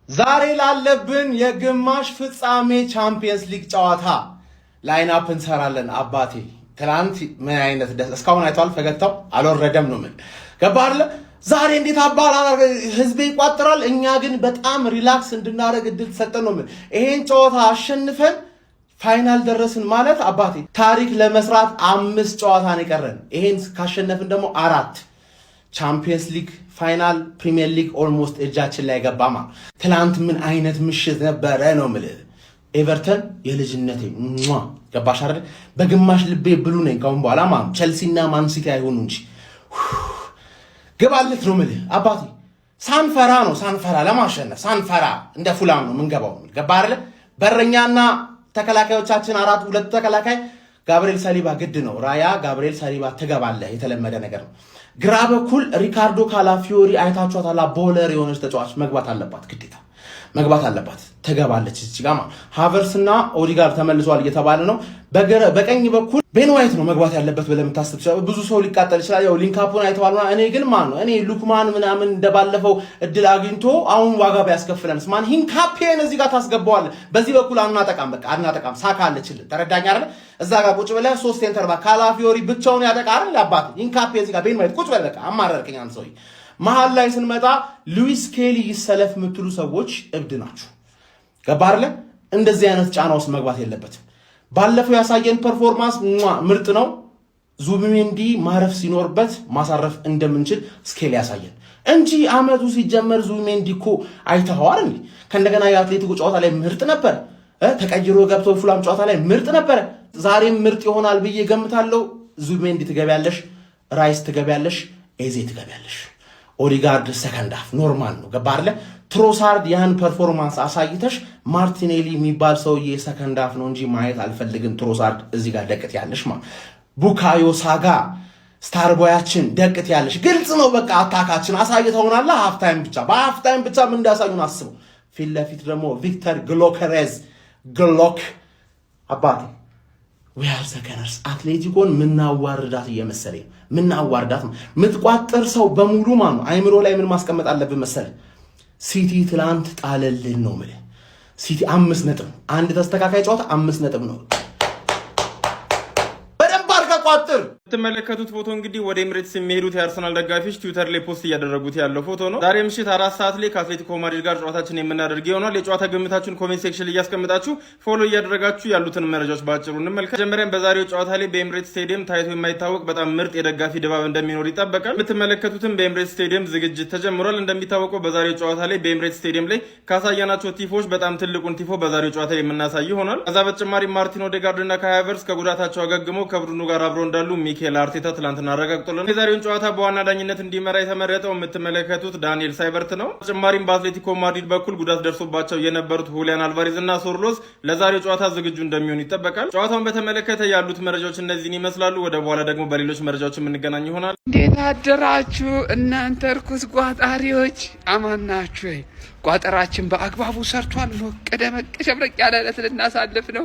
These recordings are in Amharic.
ዛሬ ላለብን የግማሽ ፍጻሜ ቻምፒየንስ ሊግ ጨዋታ ላይንአፕ እንሰራለን። አባቴ ትላንት ምን አይነት ደስ እስካሁን አይቷል። ፈገግታው አልወረደም ነው ምን ገባለ። ዛሬ እንዴት አባላ ህዝብ ይቋጥራል። እኛ ግን በጣም ሪላክስ እንድናደርግ እድል ተሰጠን ነው ምን። ይሄን ጨዋታ አሸንፈን ፋይናል ደረስን ማለት አባቴ ታሪክ ለመስራት 5 ጨዋታ ነው የቀረን። ይሄን ካሸነፍን ደግሞ 4 ቻምፒየንስ ሊግ ፋይናል ፕሪሚየር ሊግ ኦልሞስት እጃችን ላይ ገባማ። ትላንት ምን አይነት ምሽት ነበረ ነው የምልህ። ኤቨርተን የልጅነቴ ገባሽ አይደል? በግማሽ ልቤ ብሉ ነኝ ካሁን በኋላ ማለት ቸልሲና ማን ሲቲ አይሆኑ እንጂ ገባለት ነው የምልህ አባቴ። ሳንፈራ ለማሸነፍ ሳንፈራ እንደ ፉላም ነው የምንገባው። ገባ አይደል? በረኛና ተከላካዮቻችን 2 ተከላካይ ጋብሪኤል ሳሊባ ግድ ነው። ራያ ጋብሪኤል ሳሊባ ትገባለህ፣ የተለመደ ነገር ነው። ግራ በኩል ሪካርዶ ካላፊዮሪ አይታችኋታል። ቦለር የሆነች ተጫዋች መግባት አለባት፣ ግዴታ መግባት አለባት። ትገባለች እዚህ ጋር ሃቨርስና ኦዲጋርድ ተመልሷል እየተባለ ነው። በቀኝ በኩል ቤን ዋይት ነው መግባት ያለበት ብለህ የምታስብ ብዙ ሰው ሊቃጠል ይችላል። ያው ሊንካፑን አይተዋልና እኔ ግን ማን ነው ሉክማን ምናምን እንደባለፈው እድል አግኝቶ አሁን ዋጋ ቢያስከፍለንስ ማን ሂንካፔን እዚህ ጋር ታስገባዋለህ። በዚህ በኩል አናጠቃም፣ በቃ አናጠቃም። ሳካ አለችልህ፣ ተረዳኝ አይደል? እዛ ጋር ቁጭ ብለህ 3 ሴንተር ባክ ካላፊዮሪ ብቻውን ያጠቃል ለአባት ሂንካፔ እዚህ ጋር ቤን ዋይት ቁጭ ብለህ በቃ አማረርከኝ አንተ ሰውዬ። መሃል ላይ ስንመጣ ሉዊስ ኬሊ ይሰለፍ የምትሉ ሰዎች እብድ ናችሁ። ገባህ አይደል? እንደዚህ አይነት ጫና ውስጥ መግባት የለበትም። ባለፈው ያሳየን ፐርፎርማንስ ምርጥ ነው። ዙቢሜንዲ ማረፍ ሲኖርበት ማሳረፍ እንደምንችል ስኬል ያሳየን እንጂ አመቱ ሲጀመር ዙቢሜንዲ እኮ አይተኸዋል እንዴ? ከእንደገና የአትሌቲኮ ጨዋታ ላይ ምርጥ ነበር። ተቀይሮ ገብቶ ፉላም ጨዋታ ላይ ምርጥ ነበር። ዛሬም ምርጥ ይሆናል ብዬ ገምታለሁ። ዙቢሜንዲ ትገቢያለሽ፣ ራይስ ትገቢያለሽ፣ ኤዜ ትገቢያለሽ። ኦዲጋርድ ሰከንድ ሃፍ ኖርማል ነው። ገባ አይደለ? ትሮሳርድ ያን ፐርፎርማንስ አሳይተሽ ማርቲኔሊ የሚባል ሰውዬ ሰከንድ ሃፍ ነው እንጂ ማየት አልፈልግም። ትሮሳርድ እዚህ ጋር ደቅት ያለሽ ቡካዮ ሳጋ ስታርቦያችን ደቅት ያለሽ ግልጽ ነው። በቃ አታካችን አሳይተውናል። ሃፍ ታይም ብቻ በሃፍ ታይም ብቻ ምን እንዳሳዩን አስበው። ፊት ለፊት ደግሞ ቪክተር ግሎክ አባቴ we are the gunners አትሌቲኮን ምናዋርዳት እየመሰለኝ ምናዋርዳት ምትቋጥር ሰው በሙሉ ማን ነው አይምሮ ላይ ምን ማስቀመጥ አለብን መሰለ። ሲቲ ትላንት ጣለልን ነው ማለት ሲቲ 5 ነጥብ አንድ ተስተካካይ ጨዋታ 5 ነጥብ ነው። በደንብ አርጋ ቋጥር። ተመለከቱት ፎቶ እንግዲህ ወደ ኤምሬትስ የሚሄዱት የአርሰናል ደጋፊዎች ትዊተር ላይ ፖስት እያደረጉት ያለው ፎቶ ነው። ዛሬ ምሽት 4 ሰዓት ላይ ከአትሌቲኮ ማድሪድ ጋር ጨዋታችን የምናደርግ ይሆናል። የጨዋታ ግምታችሁን ኮሜንት ሴክሽን ላይ እያስቀምጣችሁ ፎሎ እያደረጋችሁ ያሉትን መረጃዎች ባጭሩ እንመልከት። መጀመሪያም በዛሬው ጨዋታ ላይ በኤምሬትስ ስቴዲየም ታይቶ የማይታወቅ በጣም ምርጥ የደጋፊ ድባብ እንደሚኖር ይጠበቃል። የምትመለከቱትም በኤምሬትስ ስቴዲየም ዝግጅት ተጀምሯል። እንደሚታወቀው በዛሬው ጨዋታ ላይ በኤምሬትስ ስቴዲየም ላይ ካሳያናቸው ቲፎች በጣም ትልቁን ቲፎ በዛሬው ጨዋታ ላይ የምናሳይ ይሆናል። ከዛ በተጨማሪ ማርቲን ኦዴጋርድና ካይ ሃቨርትዝ ከጉዳታቸው አገግመው ከቡድኑ ጋር አብረው እንዳሉ ሚኬል አርቴታ ትላንትና አረጋግጦልን የዛሬውን ጨዋታ በዋና ዳኝነት እንዲመራ የተመረጠው የምትመለከቱት ዳንኤል ሳይበርት ነው። ተጨማሪም በአትሌቲኮ ማድሪድ በኩል ጉዳት ደርሶባቸው የነበሩት ሁሊያን አልቫሬዝ እና ሶርሎስ ለዛሬው ጨዋታ ዝግጁ እንደሚሆኑ ይጠበቃል። ጨዋታውን በተመለከተ ያሉት መረጃዎች እነዚህን ይመስላሉ። ወደ በኋላ ደግሞ በሌሎች መረጃዎች የምንገናኝ ይሆናል። እንዴት አደራችሁ እናንተ እርኩስ ቋጣሪዎች? አማን ናችሁ? ቋጠራችን በአግባቡ ሰርቷል። ሞቅ ደመቅ ሸብረቅ ያለ ዕለት ልናሳልፍ ነው።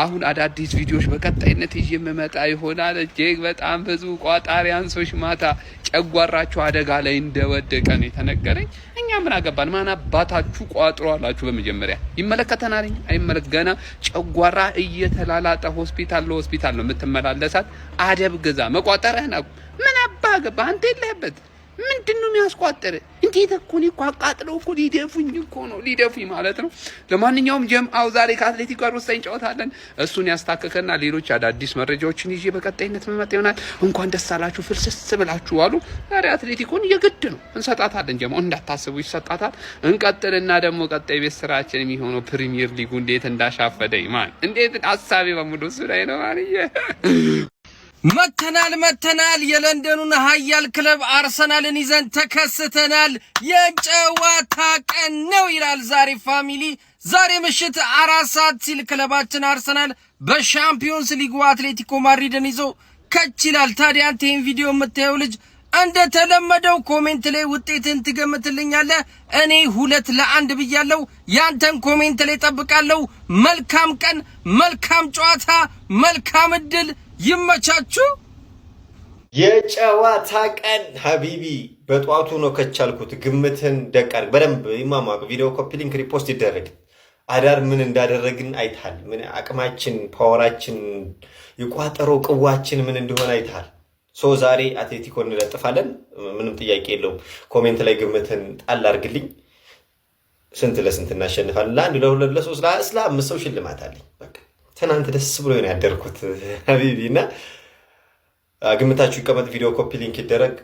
አሁን አዳዲስ ቪዲዮዎች በቀጣይነት ይዤ የምመጣ ይሆናል። እጅግ በጣም ብዙ ቋጣሪ አንሶች ማታ ጨጓራችሁ አደጋ ላይ እንደወደቀ ነው የተነገረኝ። እኛ ምን አገባን? ማን አባታችሁ ቋጥሮ አላችሁ? በመጀመሪያ ይመለከተናል አይመለከ ገና ጨጓራ እየተላላጠ ሆስፒታል ለሆስፒታል ነው የምትመላለሳት። አደብ ግዛ። መቋጠርህን ምን አባ ገባ አንተ የለህበት። ምንድነው የሚያስቋጥር? እንዴት እኮ ነው አቃጥለው እኮ ሊደፉኝ እኮ ነው ሊደፉኝ ማለት ነው። ለማንኛውም ጀምአው ዛሬ ከአትሌቲኮ ጋር ወሳኝ ጨዋታ አለን። እሱን ያስታከከና ሌሎች አዳዲስ መረጃዎችን ይዤ በቀጣይነት መመጣ ይሆናል። እንኳን ደስ አላችሁ ፍልስስ ብላችሁ አሉ። ዛሬ አትሌቲኮን የግድ ነው እንሰጣታለን። ጀምአው እንዳታስቡ ይሰጣታል። እንቀጥልና ደግሞ ቀጣይ ቤት ስራችን የሚሆነው ፕሪሚየር ሊጉ እንዴት እንዳሻፈደኝ ማን እንዴት ሐሳቤ በሙሉ እሱ ላይ ነው ማለት መተናል የለንደኑን ሀያል ክለብ አርሰናልን ይዘን ተከስተናል። የጨዋታ ቀን ነው ይላል ዛሬ ፋሚሊ። ዛሬ ምሽት 4 ሰዓት ሲል ክለባችን አርሰናል በሻምፒዮንስ ሊጉ አትሌቲኮ ማድሪድን ይዞ ከች ይላል። ታዲያ አንተ ይሄን ቪዲዮ የምታየው ልጅ እንደተለመደው ኮሜንት ላይ ውጤትን ትገምትልኛለህ። እኔ 2-1 ብያለሁ። ያንተን ኮሜንት ላይ ጠብቃለሁ። መልካም ቀን፣ መልካም ጨዋታ፣ መልካም እድል። ይመቻችሁ። የጨዋታ ቀን ሀቢቢ በጧቱ ነው ከቻልኩት ግምትን ደቃር በደንብ ይማማቅ ቪዲዮ ኮፒ ሊንክ ሪፖስት ይደረግ አዳር ምን እንዳደረግን አይታል ምን አቅማችን ፓወራችን የቋጠሮ ቅዋችን ምን እንደሆነ አይታል ሶ ዛሬ አትሌቲኮ እንለጥፋለን ምንም ጥያቄ የለውም ኮሜንት ላይ ግምትን ጣል አድርግልኝ ስንት ለስንት እናሸንፋለን ለአንድ ለሁለት ለሶስት ለአምስት ሰው ሽልማት አለኝ በቃ ትናንት ደስ ብሎ ነው ያደርኩት ሀቢቢና ግምታችሁ ይቀመጥ ቪዲዮ ኮፒ ሊንክ ይደረግ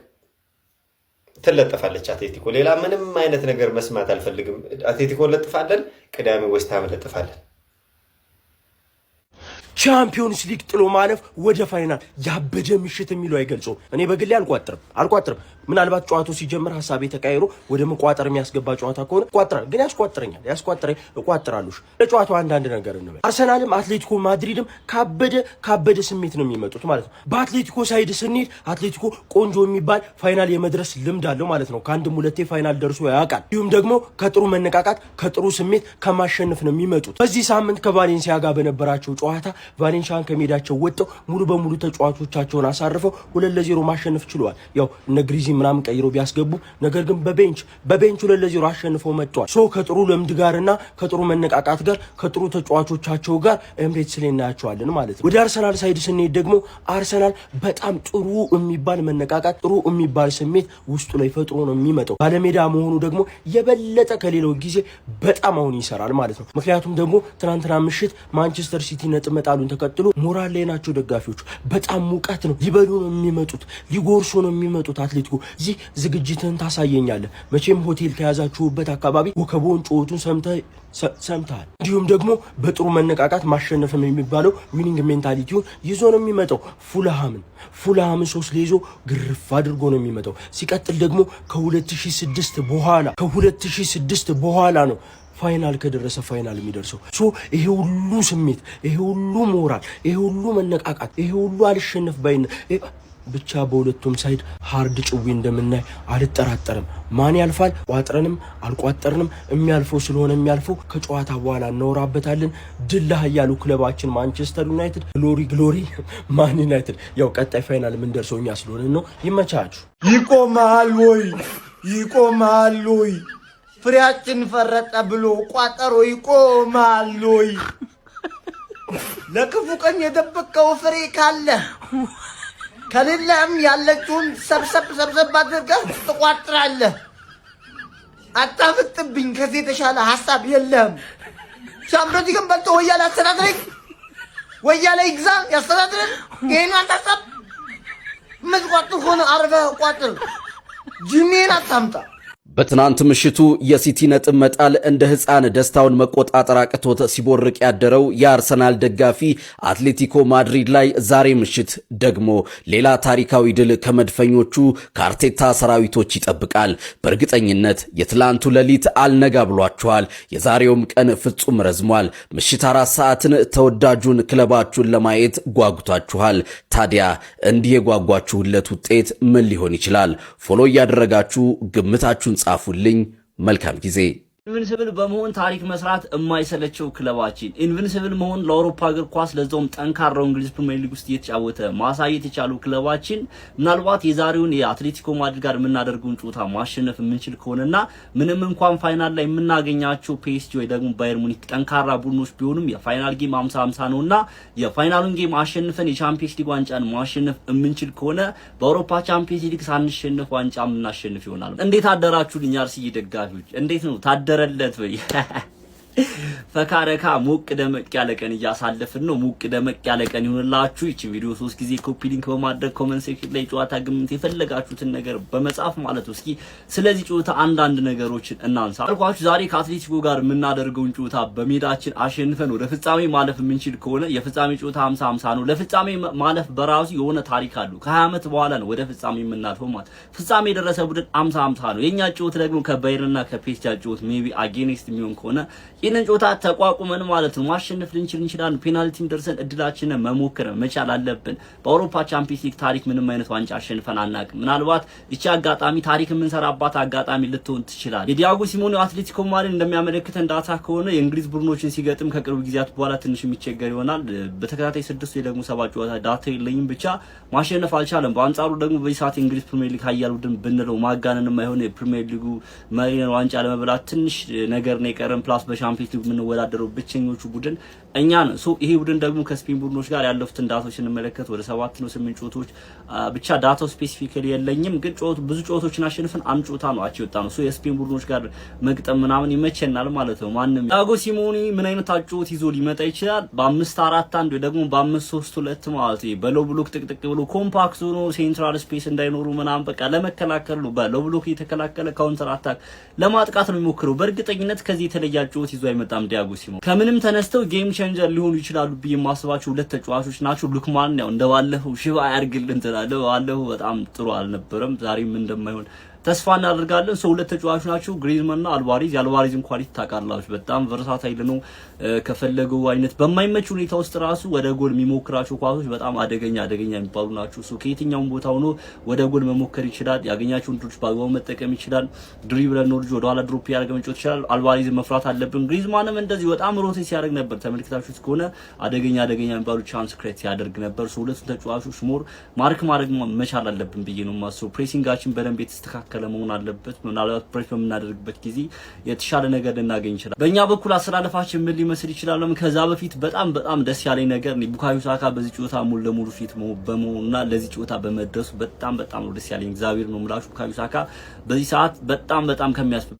ትለጥፋለች አትሌቲኮ ሌላ ምንም አይነት ነገር መስማት አልፈልግም አትሌቲኮ ለጥፋለን ቅዳሜ ወስታም ለጥፋለን ቻምፒዮንስ ሊግ ጥሎ ማለፍ ወደ ፋይናል ያበደ ምሽት የሚለው አይገልጾም እኔ በግሌ አልቋጥርም ምናልባት ጨዋታው ሲጀምር ሐሳቤ ተቀይሮ ወደ መቋጠር የሚያስገባ ጨዋታ ከሆነ ቋጥራል ግን ያስቋጥራሉሽ ለጨዋታው አንድ ነገር ነው አርሰናልም አትሌቲኮ ማድሪድም ካበደ ስሜት ነው የሚመጡት ማለት ነው በአትሌቲኮ ሳይድ ስንሄድ አትሌቲኮ ቆንጆ የሚባል ፋይናል የመድረስ ልምድ አለው ማለት ነው ከአንድም ሁለቴ ፋይናል ደርሶ ያውቃል ይሁም ደግሞ ከጥሩ መነቃቃት ከጥሩ ስሜት ከማሸነፍ ነው የሚመጡት በዚህ ሳምንት ከቫሌንሲያ ጋር በነበራቸው ጨዋታ ቫሌንሲያን ከሜዳቸው ወጥተው ሙሉ በሙሉ ተጫዋቾቻቸውን አሳርፈው 2-0 ማሸነፍ ችለዋል ያው እነ ግሪዚ ምናምን ቀይሮ ቢያስገቡ ነገር ግን በቤንች 2-0 አሸንፈው መጥቷል ሶ ከጥሩ ልምድ ጋርና ከጥሩ መነቃቃት ጋር ከጥሩ ተጫዋቾቻቸው ጋር ኤምሬትስ ላይ እናያቸዋለን ማለት ነው ወደ አርሰናል ሳይድ ስንሄድ ደግሞ አርሰናል በጣም ጥሩ የሚባል መነቃቃት ጥሩ የሚባል ስሜት ውስጡ ላይ ፈጥሮ ነው የሚመጣው ባለሜዳ መሆኑ ደግሞ የበለጠ ከሌላው ጊዜ በጣም አሁን ይሰራል ማለት ነው ምክንያቱም ደግሞ ትናንትና ምሽት ማንቸስተር ሲቲ ነጥብ መጣሉን ተከትሎ ሞራል ላይ ናቸው ደጋፊዎች በጣም ሙቀት ነው ሊበሉ ነው የሚመጡት ሊጎርሱ ነው የሚመጡት አትሌቲኮ እዚህ ዝግጅትን ታሳየኛለህ መቼም ሆቴል ከያዛችሁበት አካባቢ ወከቦን ጮቱን ሰምተሃል እንዲሁም ደግሞ በጥሩ መነቃቃት ማሸነፍ የሚባለው ዊኒንግ ሜንታሊቲውን ይዞ ነው የሚመጣው ፉልሃምን 3-0 ግርፍ አድርጎ ነው የሚመጣው ሲቀጥል ደግሞ ከ2006 በኋላ ነው ፋይናል ከደረሰ ፋይናል የሚደርሰው ሶ ይሄ ሁሉ ስሜት ይሄ ሁሉ ሞራል ይሄ ሁሉ መነቃቃት ይሄ ሁሉ አልሸነፍ ባይነት ብቻ በሁለቱም ሳይድ ሃርድ ጭዊ እንደምናይ አልጠራጠርም ማን ያልፋል ቋጥረንም አልቋጠርንም የሚያልፈው ስለሆነ የሚያልፈው ከጨዋታ በኋላ እናወራበታለን ድል ያያሉ ክለባችን ማንቸስተር ዩናይትድ ግሎሪ ማን ዩናይትድ ያው ቀጣይ ፋይናል ምን ደርሰውኛ ስለሆነ ነው ይመቻችሁ ይቆማል ወይ ፍሬያችን ፈረጠ ብሎ ቋጠሮ ይቆማል ወይ ለክፉ ቀን የደበቀው ፍሬ ካለ ከሌለም ያለችውን ሰብሰብ አድርገህ ትቋጥራለህ አጣፍጥብኝ ከዚህ የተሻለ ሐሳብ የለም ሻምሮቲ ግን በልቶ ወያለ አስተዳድረኝ ወያለ ይግዛ ያስተዳድረን ይሄን አንተሰብ ምዝቋጥ ሆነ አርበህ ቋጥር ጂኒን አታምጣ በትናንት ምሽቱ የሲቲ ነጥብ መጣል እንደ ህፃን ደስታውን መቆጣጠር አቅቶት ሲቦርቅ ያደረው የአርሰናል ደጋፊ አትሌቲኮ ማድሪድ ላይ ዛሬ ምሽት ደግሞ ሌላ ታሪካዊ ድል ከመድፈኞቹ ከአርቴታ ሰራዊቶች ይጠብቃል። በእርግጠኝነት የትላንቱ ሌሊት አልነጋ ብሏቸዋል። የዛሬውም ቀን ፍጹም ረዝሟል። ምሽት 4 ሰዓትን ተወዳጁን ክለባችሁን ለማየት ጓጉታችኋል። ታዲያ እንዲህ የጓጓችሁለት ውጤት ምን ሊሆን ይችላል? ፎሎ እያደረጋችሁ ግምታችሁን ጻፉልኝ። መልካም ጊዜ። ኢንቪንሲብል በመሆን ታሪክ መስራት የማይሰለቸው ክለባችን ኢንቪንሲብል መሆን ለአውሮፓ እግር ኳስ ለዛውም ጠንካራው እንግሊዝ ፕሪሚየር ሊግ ውስጥ እየተጫወተ ማሳየት የቻሉ ክለባችን ምናልባት የዛሬውን የአትሌቲኮ ማድሪድ ጋር የምናደርገውን ጨዋታ ማሸነፍ የምንችል ከሆነና ምንም እንኳን ፋይናል ላይ የምናገኛቸው ፒኤስጂ ወይ ደግሞ ባየር ሙኒክ ጠንካራ ቡድኖች ቢሆኑም የፋይናል ጌም 50-50 ነውና የፋይናሉን ጌም አሸንፈን የቻምፒየንስ ሊግ ዋንጫን ማሸነፍ የምንችል ከሆነ በአውሮፓ ቻምፒየንስ ሊግ ሳንሸነፍ ዋንጫ የምናሸንፍ ይሆናል። እንዴት አደራችሁልኝ አርሲ ደጋፊዎች? እንዴት ነው ታደረለት ወይ? ፈካረካ ሞቅ ደመቅ ያለ ቀን እያሳለፍን ነው። ሞቅ ደመቅ ያለ ቀን ይሁንላችሁ። እቺ ቪዲዮ 3 ጊዜ ኮፒ ሊንክ በማድረግ ኮሜንት ሴክሽን ላይ ጨዋታ ግምት የፈለጋችሁትን ነገር በመጻፍ ማለት ነው። እስኪ ስለዚህ ጨዋታ አንዳንድ ነገሮችን እናንሳ። አልኳችሁ ዛሬ ከአትሌቲኮ ጋር የምናደርገውን ጨዋታ በሜዳችን አሸንፈን ወደ ፍጻሜ ማለፍ የምንችል ከሆነ የፍጻሜ ጨዋታ 50-50 ነው። ለፍጻሜ ማለፍ በራሱ የሆነ ታሪክ አለው። ከ20 ዓመት በኋላ ነው ወደ ፍጻሜ የምናልፈው ማለት። ፍጻሜ የደረሰ ቡድን 50-50 ነው። የኛ ጨዋታ ደግሞ ከባየርንና ከፒኤስጂ ጨዋታ ሜቢ አጌንስት የሚሆን ከሆነ ይህንን ጨዋታ ተቋቁመን ማለት ነው ማሸነፍ ልንችል እንችላለን። ፔናልቲም ደርሰን እድላችንን መሞከር መቻል አለብን። በአውሮፓ ቻምፒየንስ ሊግ ታሪክ ምንም አይነት ዋንጫ አሸንፈን አናውቅም። ምናልባት እቺ አጋጣሚ ታሪክ የምንሰራባት አጋጣሚ ልትሆን ትችላል። የዲያጎ ሲሞኔ አትሌቲኮ ማድሪድ እንደሚያመለክተን ዳታ ከሆነ የእንግሊዝ ቡድኖችን ሲገጥም ከቅርብ ጊዜያት በኋላ ትንሽ የሚቸገር ይሆናል። በተከታታይ 6 ወይ ደግሞ 7 ጨዋታ ዳታ የለኝም ብቻ ማሸነፍ አልቻለም። በአንጻሩ ደግሞ በዚህ ሰዓት የእንግሊዝ ፕሪሚየር ሊግ ኃያል ቡድን ብንለው ማጋነንም አይሆን የፕሪሚየር ሊጉ መሪን ዋንጫ ለመብላት ትንሽ ነገር ነው የቀረን ፕላስ በሻምፒዮንስ ሊግ የምንወዳደረው ብቸኞቹ ቡድን እኛ ነው። ይሄ ቡድን ደግሞ ከስፔን ቡድኖች ጋር ያለፉትን ዳታዎች እንመለከት ወደ 7 ነው 8 ጨዋታዎች ብቻ ዳታው ስፔሲፊካሊ የለኝም ግን ብዙ ጨዋታዎችን አሸንፈን አንድ ጨዋታ ነው አቺ ወጣ ነው። የስፔን ቡድኖች ጋር መግጠም ምናምን ይመቸናል ማለት ነው። ማንንም ዲያጎ ሲሞኔ ምን አይነት አጨዋወት ይዞ ሊመጣ ይችላል? በ5-4-1 ወይ ደግሞ በ5-3-2 ማለት ነው። በሎው ብሎክ ጥቅጥቅ ብሎ ኮምፓክት ሆኖ ሴንትራል ስፔስ እንዳይኖሩ ምናምን በቃ ለመከላከል ነው። በሎው ብሎክ የተከላከለ ካውንተር አታክ ለማጥቃት ነው የሚሞክረው። በእርግጠኝነት ከዚህ የተለየ አጨዋወት ይዞ አይመጣም ዲያጎ ሲሞኔ። ከምንም ተነስተው ጌም ቼንጀር ሊሆኑ ይችላሉ ብዬ የማስባቸው ሁለት ተጫዋቾች ናቸው። ሉክማን ያው እንደባለፈው ሽባ ያርግልን ትላለህ። ባለፈው በጣም ጥሩ አልነበረም። ዛሬም እንደማይሆን ተስፋ እናደርጋለን። ሁለት ተጫዋቾች ናቸው ግሪዝማን እና አልቫሬዝ። የአልቫሬዝን ኳሊቲ ታውቃላችሁ፣ በጣም ቨርሳታይል ነው። ከፈለገው አይነት በማይመች ሁኔታ ውስጥ ራሱ ወደ ጎል የሚሞክራቸው ኳሶች በጣም አደገኛ የሚባሉ ናቸው። ከየትኛውም ቦታ ሆኖ ወደ ጎል መሞከር ይችላል። ያገኛቸውን ድሮች በአግባቡ መጠቀም ይችላል። ድሪብል ነው ልጅ ወደ ኋላ ድሮፕ ያደርገ መጫወት ይችላል። አልቫሬዝን መፍራት አለብን። ግሪዝማንም እንደዚህ በጣም ሮቴት ሲያደርግ ነበር። ተመልክታችሁት ከሆነ አደገኛ የሚባሉ ቻንስ ክሬት ያደርግ ነበር። ሁለቱም ተጫዋቾች ሞር ማርክ ማድረግ መቻል አለብን ብዬ ነው የማስበው። ፕሬሲንጋችን በደንብ የተስተካከለ መሆን አለበት። ምናልባት ፕሬስ በምናደርግበት ጊዜ የተሻለ ነገር ልናገኝ ይችላል። በእኛ በኩል አስተላለፋችን ምን ሊመስል ይችላል? ከዛ በፊት በጣም ደስ ያለኝ ነገር ቡካዮ ሳካ በዚህ ጨዋታ ሙሉ ለሙሉ ፊት በመሆኑና ለዚህ ጨዋታ በመድረሱ በጣም ነው ደስ ያለኝ። እግዚአብሔር ነው የምላችሁ ቡካዮ ሳካ በዚህ ሰዓት በጣም ከሚያስፈልግ